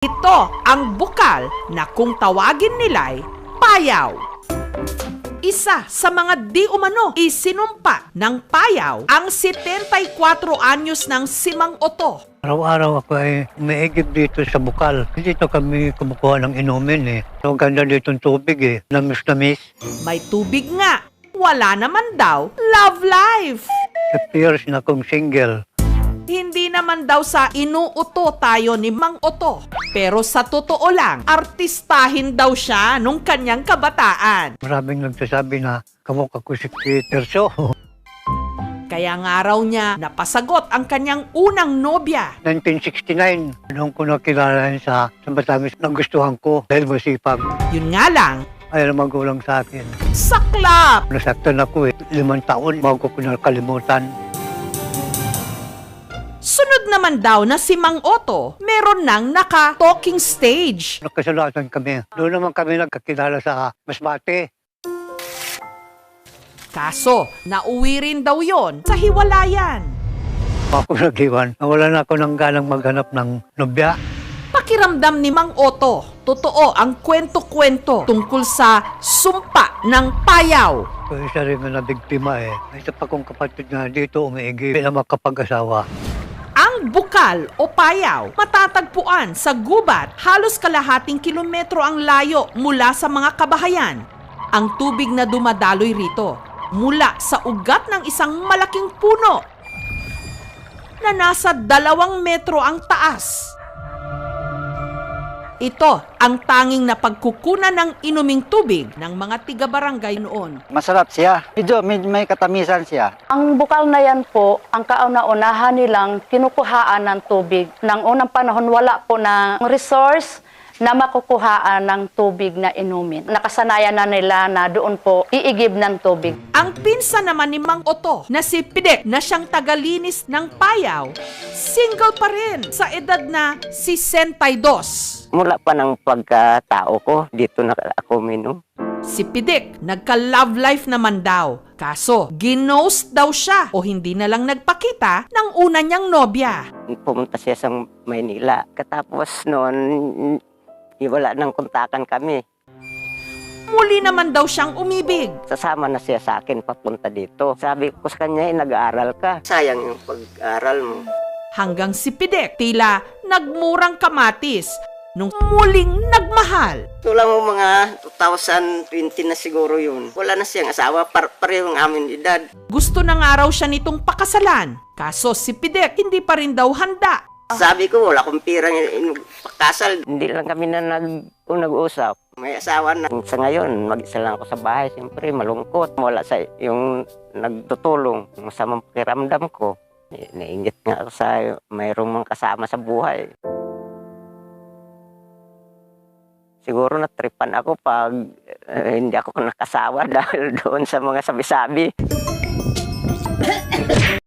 Ito ang bukal na kung tawagin nila'y payaw. Isa sa mga di umano isinumpa ng payaw ang 74 anyos ng si Mang Oto. Araw-araw ako ay umiigib dito sa bukal. Dito kami kumukuha ng inumin eh. Ang ganda dito ng tubig eh. Namis. May tubig nga. Wala naman daw love life. 50 years na akong single. Hindi naman daw sa inuuto tayo ni Mang Oto. Pero sa totoo lang, artistahin daw siya nung kanyang kabataan. Maraming nagsasabi na kamukha ko si Terso. Kaya nga raw niya napasagot ang kanyang unang nobya. 1969, noong ko nakilala sa Batangas, nagustuhan ko dahil masipag. Yun nga lang, Ayaw na magulang sa akin. saklap! Nasaktan ako eh. 5 taon bago ko nakalimutan. Sunod naman daw na si Mang Oto, meron nang naka-talking stage. Nakasalatan kami. Doon naman kami nagkakilala sa Masbate. Kaso, nauwi rin daw yon sa hiwalayan. Ako nag-iwan. Nawala na ako ng ganang maghanap ng nobya. Pakiramdam ni Mang Oto, totoo ang kwento-kwento tungkol sa sumpa ng payaw. So, isa rin na nabiktima eh. May isa pa kong kapatid na dito umiigi na makapag-asawa. Ang bukal o payaw, matatagpuan sa gubat, halos kalahating kilometro ang layo mula sa mga kabahayan. Ang tubig na dumadaloy rito, mula sa ugat ng isang malaking puno na nasa 2 metro ang taas. Ito ang tanging napagkukunan ng inuming tubig ng mga tiga-barangay noon. Masarap siya. Medyo may katamisan siya. Ang bukal na yan po, ang kauna-unahan nilang kinukuhaan ng tubig. Nang unang panahon, wala po ng resource na makukuhaan ng tubig na inumin. Nakasanayan na nila na doon po iigib ng tubig. Ang pinsan naman ni Mang Oto na si Pidek na siyang tagalinis ng payaw, single pa rin sa edad na 62. Mula pa ng pagkatao ko, dito na ako minom. Si Pidek, nagka-love life naman daw. Kaso, ginost daw siya o hindi na lang nagpakita ng una niyang nobya. Pumunta siya sa Maynila. Katapos noon, wala nang kontakan kami. Muli naman daw siyang umibig. Sasama na siya sa akin papunta dito. Sabi ko sa kanya, nag-aaral ka. Sayang yung pag-aaral mo. Hanggang si Pidek, tila nagmurang kamatis nung muling nagmahal. Ito lang mo mga 2020 na siguro yun. Wala na siyang asawa, parehong amin edad. Gusto na nga raw siya nitong pakasalan. Kaso si Pidek hindi pa rin daw handa. Sabi ko, wala akong pirang pakasal. Hindi lang kami na nag-uusap. May asawa na. Sa ngayon, mag-isa lang ako sa bahay. Siyempre, malungkot. Wala sa yung nagtutulong. Masamang pakiramdam ko. Nainggit nga ako sa mayroong mga kasama sa buhay. Siguro natripan ako pag hindi ako nakasawa dahil doon sa mga sabi-sabi.